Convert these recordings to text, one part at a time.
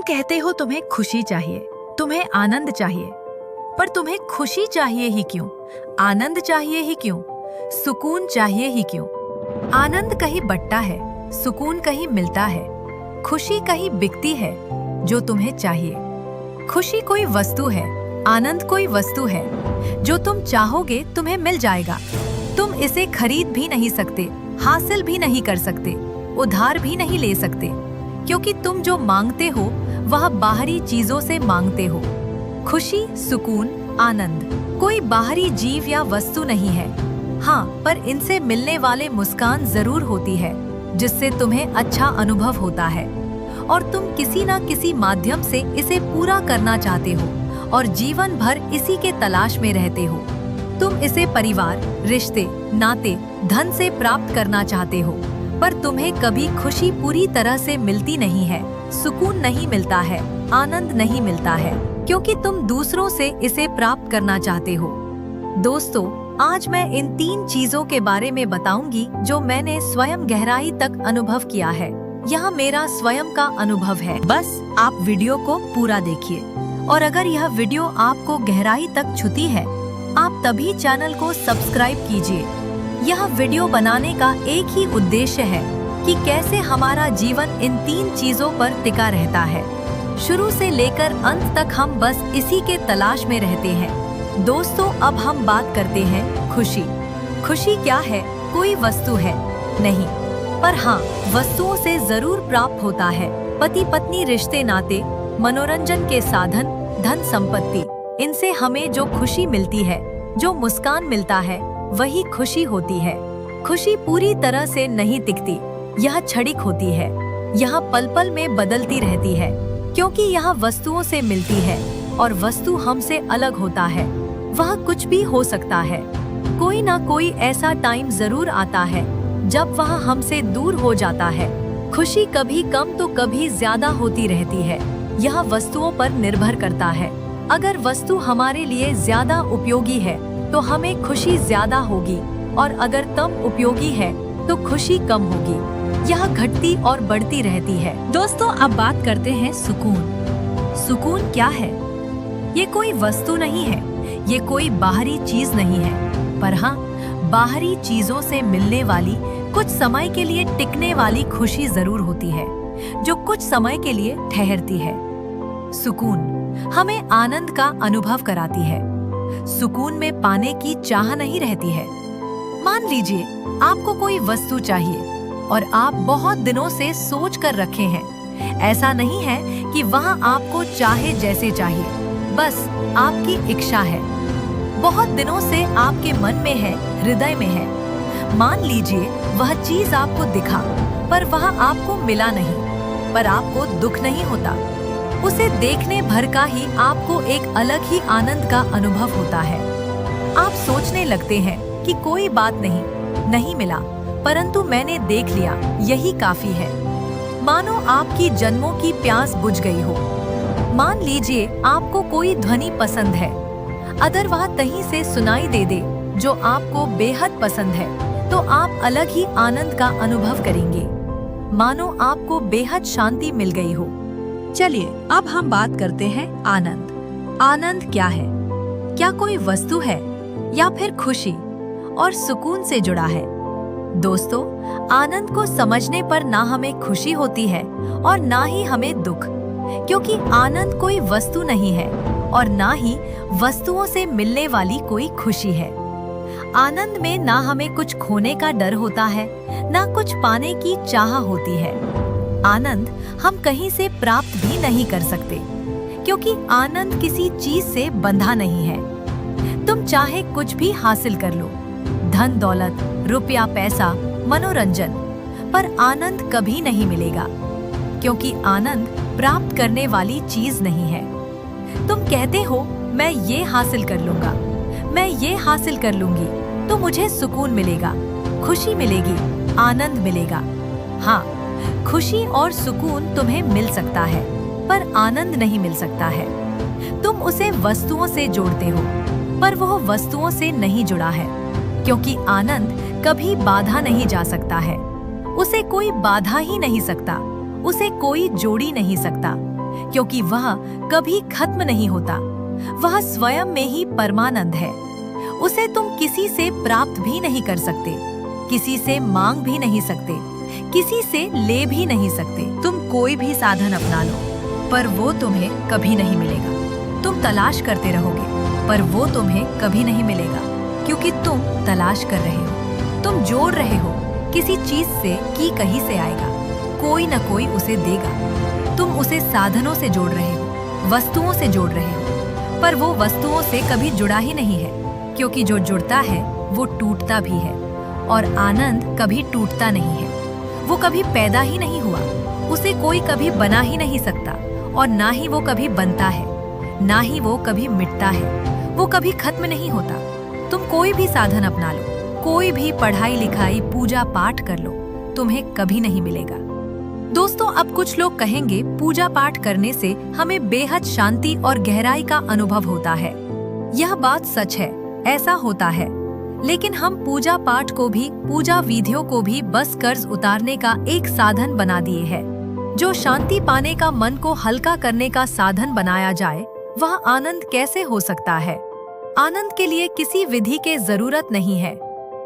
कहते हो तुम्हें खुशी चाहिए, तुम्हें आनंद चाहिए, पर तुम्हें खुशी चाहिए ही क्यों? आनंद चाहिए ही क्यों? सुकून चाहिए ही क्यों? आनंद कहीं बंटता है, सुकून कहीं मिलता है, खुशी कहीं बिकती है जो तुम्हें चाहिए। खुशी कोई वस्तु है, आनंद कोई वस्तु है, जो तुम चाहोगे तुम्हें मिल जाएगा। तुम इसे खरीद भी नहीं सकते, हासिल भी नहीं कर सकते, उधार भी नहीं ले सकते, क्योंकि तुम जो मांगते हो वह बाहरी चीजों से मांगते हो। खुशी, सुकून, आनंद कोई बाहरी जीव या वस्तु नहीं है। हाँ, पर इनसे मिलने वाले मुस्कान जरूर होती है, जिससे तुम्हें अच्छा अनुभव होता है और तुम किसी न किसी माध्यम से इसे पूरा करना चाहते हो और जीवन भर इसी के तलाश में रहते हो। तुम इसे परिवार, रिश्ते, नाते, धन से प्राप्त करना चाहते हो, पर तुम्हें कभी खुशी पूरी तरह से मिलती नहीं है, सुकून नहीं मिलता है, आनंद नहीं मिलता है, क्योंकि तुम दूसरों से इसे प्राप्त करना चाहते हो। दोस्तों, आज मैं इन 3 चीजों के बारे में बताऊंगी जो मैंने स्वयं गहराई तक अनुभव किया है। यह मेरा स्वयं का अनुभव है, बस आप वीडियो को पूरा देखिए। और अगर यह वीडियो आपको गहराई तक छूती है, आप तभी चैनल को सब्सक्राइब कीजिए। यह वीडियो बनाने का एक ही उद्देश्य है कि कैसे हमारा जीवन इन 3 चीजों पर टिका रहता है। शुरू से लेकर अंत तक हम बस इसी के तलाश में रहते हैं। दोस्तों, अब हम बात करते हैं खुशी। खुशी क्या है? कोई वस्तु है नहीं, पर हाँ, वस्तुओं से जरूर प्राप्त होता है। पति पत्नी, रिश्ते नाते, मनोरंजन के साधन, धन संपत्ति, इनसे हमें जो खुशी मिलती है, जो मुस्कान मिलता है, वही खुशी होती है। खुशी पूरी तरह से नहीं टिकती, यह क्षणिक होती है, यह पल पल में बदलती रहती है, क्योंकि यह वस्तुओं से मिलती है और वस्तु हमसे अलग होता है। वह कुछ भी हो सकता है। कोई ना कोई ऐसा टाइम जरूर आता है जब वह हमसे दूर हो जाता है। खुशी कभी कम तो कभी ज्यादा होती रहती है, यह वस्तुओं पर निर्भर करता है। अगर वस्तु हमारे लिए ज्यादा उपयोगी है तो हमें खुशी ज्यादा होगी, और अगर कम उपयोगी है तो खुशी कम होगी। यह घटती और बढ़ती रहती है। दोस्तों, अब बात करते हैं सुकून। सुकून क्या है? ये कोई वस्तु नहीं है, ये कोई बाहरी चीज नहीं है, पर हाँ, बाहरी चीजों से मिलने वाली, कुछ समय के लिए टिकने वाली खुशी जरूर होती है, जो कुछ समय के लिए ठहरती है। सुकून हमें आनंद का अनुभव कराती है। सुकून में पाने की चाह नहीं रहती है। मान लीजिए आपको कोई वस्तु चाहिए और आप बहुत दिनों से सोच कर रखे हैं। ऐसा नहीं है कि वह आपको चाहे जैसे चाहिए, बस आपकी इच्छा है। बहुत दिनों से आपके मन में है, हृदय में है। मान लीजिए वह चीज आपको दिखा, पर वह आपको मिला नहीं, पर आपको दुख नहीं होता। उसे देखने भर का ही आपको एक अलग ही आनंद का अनुभव होता है। आप सोचने लगते हैं कि कोई बात नहीं, नहीं मिला, परंतु मैंने देख लिया, यही काफी है। मानो आपकी जन्मों की प्यास बुझ गई हो। मान लीजिए आपको कोई ध्वनि पसंद है, अगर वह कहीं से सुनाई दे दे जो आपको बेहद पसंद है, तो आप अलग ही आनंद का अनुभव करेंगे, मानो आपको बेहद शांति मिल गई हो। चलिए, अब हम बात करते हैं आनंद। आनंद क्या है? क्या कोई वस्तु है या फिर खुशी और सुकून से जुड़ा है? दोस्तों, आनंद को समझने पर ना हमें खुशी होती है और ना ही हमें दुख, क्योंकि आनंद कोई वस्तु नहीं है और ना ही वस्तुओं से मिलने वाली कोई खुशी है। आनंद में ना हमें कुछ खोने का डर होता है, ना कुछ पाने की चाह होती है। आनंद हम कहीं से प्राप्त भी नहीं कर सकते, क्योंकि आनंद किसी चीज से बंधा नहीं है। तुम चाहे कुछ भी हासिल कर लो, धन दौलत, रुपया पैसा, मनोरंजन, पर आनंद कभी नहीं मिलेगा, क्योंकि आनंद प्राप्त करने वाली चीज नहीं है। तुम कहते हो मैं ये हासिल कर लूंगा, मैं ये हासिल कर लूंगी तो मुझे सुकून मिलेगा, खुशी मिलेगी, आनंद मिलेगा। हाँ, खुशी और सुकून तुम्हें मिल सकता है, पर आनंद नहीं मिल सकता है। तुम उसे वस्तुओं से जोड़ते हो, पर वह वस्तुओं से नहीं जुड़ा है, क्योंकि आनंद कभी बाधा नहीं जा सकता है। उसे कोई बाधा ही नहीं सकता, उसे कोई जोड़ी नहीं सकता, क्योंकि वह कभी खत्म नहीं होता। वह स्वयं में ही परमानंद है। उसे तुम किसी से प्राप्त भी नहीं कर सकते, किसी से मांग भी नहीं सकते, किसी से ले भी नहीं सकते। तुम कोई भी साधन अपना लो, पर वो तुम्हें कभी नहीं मिलेगा। तुम तलाश करते रहोगे, पर वो तुम्हें कभी नहीं मिलेगा, क्योंकि तुम तलाश कर रहे हो। तुम जोड़ रहे हो किसी चीज से कि कहीं से आएगा, कोई न कोई उसे देगा। तुम उसे साधनों से जोड़ रहे हो, वस्तुओं से जोड़ रहे हो, पर वो वस्तुओं से कभी जुड़ा ही नहीं है, क्योंकि जो जुड़ता है वो टूटता भी है, और आनंद कभी टूटता नहीं है। वो कभी पैदा ही नहीं हुआ, उसे कोई कभी बना ही नहीं सकता, और ना ही वो कभी बनता है, ना ही वो कभी मिटता है। वो कभी खत्म नहीं होता। तुम कोई भी साधन अपना लो, कोई भी पढ़ाई लिखाई पूजा पाठ कर लो, तुम्हें कभी नहीं मिलेगा। दोस्तों, अब कुछ लोग कहेंगे पूजा पाठ करने से हमें बेहद शांति और गहराई का अनुभव होता है। यह बात सच है, ऐसा होता है, लेकिन हम पूजा पाठ को भी, पूजा विधियों को भी बस कर्ज उतारने का एक साधन बना दिए हैं। जो शांति पाने का, मन को हल्का करने का साधन बनाया जाए, वह आनंद कैसे हो सकता है? आनंद के लिए किसी विधि के जरूरत नहीं है।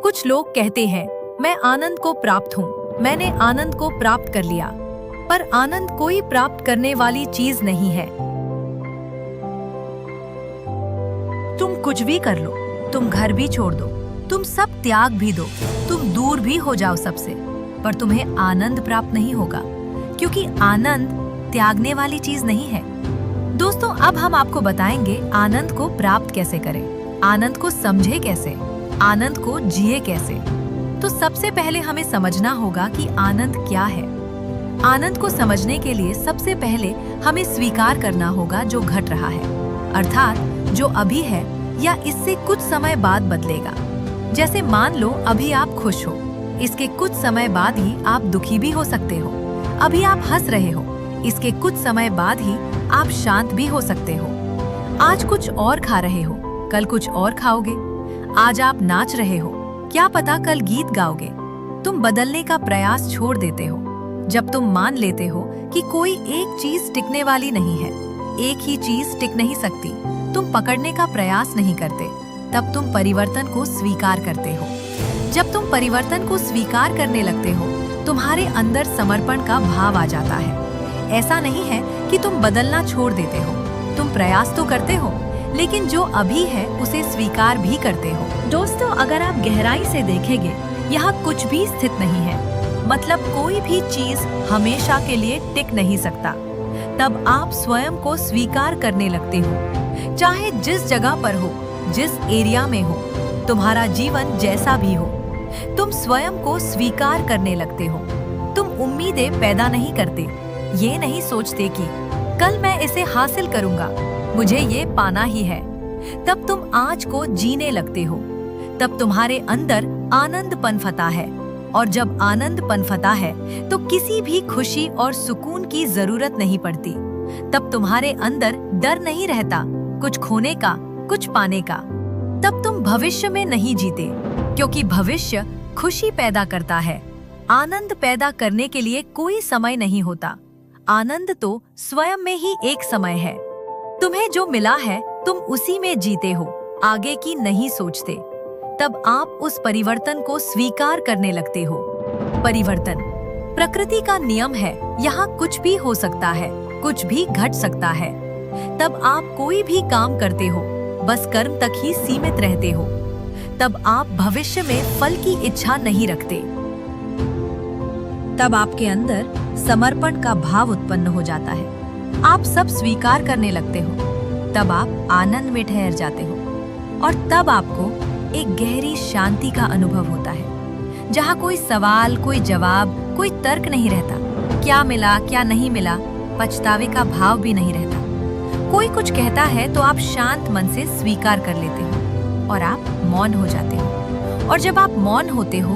कुछ लोग कहते हैं, मैं आनंद को प्राप्त हूँ, मैंने आनंद को प्राप्त कर लिया, पर आनंद कोई प्राप्त करने वाली चीज नहीं है। तुम कुछ भी कर लो, तुम घर भी छोड़ दो, तुम सब त्याग भी दो, तुम दूर भी हो जाओ सबसे, पर तुम्हें आनंद प्राप्त नहीं होगा, क्योंकि आनंद त्यागने वाली चीज नहीं है। दोस्तों, अब हम आपको बताएंगे आनंद को प्राप्त कैसे करें, आनंद को समझे कैसे, आनंद को जिए कैसे। तो सबसे पहले हमें समझना होगा कि आनंद क्या है। आनंद को समझने के लिए सबसे पहले हमें स्वीकार करना होगा जो घट रहा है, अर्थात जो अभी है या इससे कुछ समय बाद बदलेगा। जैसे मान लो अभी आप खुश हो, इसके कुछ समय बाद ही आप दुखी भी हो सकते हो। अभी आप हंस रहे हो, इसके कुछ समय बाद ही आप शांत भी हो सकते हो। आज कुछ और खा रहे हो, कल कुछ और खाओगे। आज आप नाच रहे हो, क्या पता कल गीत गाओगे। तुम बदलने का प्रयास छोड़ देते हो। जब तुम मान लेते हो कि कोई एक चीज टिकने वाली नहीं है, एक ही चीज टिक नहीं सकती, तुम पकड़ने का प्रयास नहीं करते, तब तुम परिवर्तन को स्वीकार करते हो। जब तुम परिवर्तन को स्वीकार करने लगते हो, तुम्हारे अंदर समर्पण का भाव आ जाता है। ऐसा नहीं है कि तुम बदलना छोड़ देते हो, तुम प्रयास तो करते हो, लेकिन जो अभी है उसे स्वीकार भी करते हो। दोस्तों, अगर आप गहराई से देखेंगे, यहाँ कुछ भी स्थित नहीं है, मतलब कोई भी चीज हमेशा के लिए टिक नहीं सकता। तब आप स्वयं को स्वीकार करने लगते हो, चाहे जिस जगह पर हो, जिस एरिया में हो, तुम्हारा जीवन जैसा भी हो, तुम स्वयं को स्वीकार करने लगते हो। तुम उम्मीदें पैदा नहीं करते, ये नहीं सोचते कि कल मैं इसे हासिल करूंगा, मुझे ये पाना ही है। तब तुम आज को जीने लगते हो। तब तुम्हारे अंदर आनंद पनपता है, और जब आनंद पनपता है तो किसी भी खुशी और सुकून की जरूरत नहीं पड़ती। तब तुम्हारे अंदर डर नहीं रहता कुछ खोने का, कुछ पाने का। तब तुम भविष्य में नहीं जीते, क्योंकि भविष्य खुशी पैदा करता है। आनंद पैदा करने के लिए कोई समय नहीं होता। आनंद तो स्वयं में ही एक समय है। तुम्हें जो मिला है तुम उसी में जीते हो, आगे की नहीं सोचते। तब आप उस परिवर्तन को स्वीकार करने लगते हो। परिवर्तन प्रकृति का नियम है, यहाँ कुछ भी हो सकता है, कुछ भी घट सकता है। तब आप कोई भी काम करते हो, बस कर्म तक ही सीमित रहते हो। तब आप भविष्य में फल की इच्छा नहीं रखते। तब आपके अंदर समर्पण का भाव उत्पन्न हो जाता है। आप सब स्वीकार करने लगते हो। तब आप आनंद में ठहर जाते हो, और तब आपको एक गहरी शांति का अनुभव होता है, जहाँ कोई सवाल, कोई जवाब, कोई तर्क नहीं रहता। क्या मिला, क्या नहीं मिला, पछतावे का भाव भी नहीं रहता। कोई कुछ कहता है तो आप शांत मन से स्वीकार कर लेते हो, और आप मौन हो जाते हो। और जब आप मौन होते हो,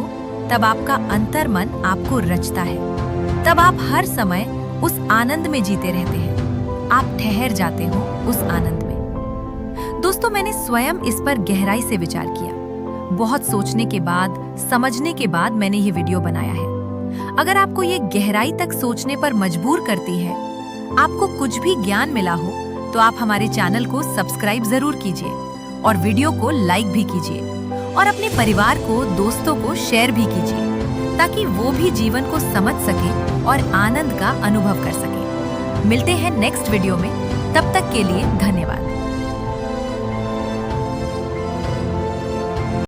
तब आपका अंतर्मन आपको रचता है। तब आप हर समय उस आनंद में जीते रहते हैं। आप ठहर जाते हो उस आनंद में। दोस्तों, मैंने स्वयं इस पर गहराई से विचार किया। बहुत सोचने के बाद, समझने के बाद मैंने ये वीडियो बनाया है। अगर आपको ये गहराई तक सोचने पर मजबूर करती है, आपको कुछ भी ज्ञान मिला हो तो आप हमारे चैनल को सब्सक्राइब जरूर कीजिए और वीडियो को लाइक भी कीजिए और अपने परिवार को, दोस्तों को शेयर भी कीजिए ताकि वो भी जीवन को समझ सके और आनंद का अनुभव कर सके। मिलते हैं नेक्स्ट वीडियो में, तब तक के लिए धन्यवाद।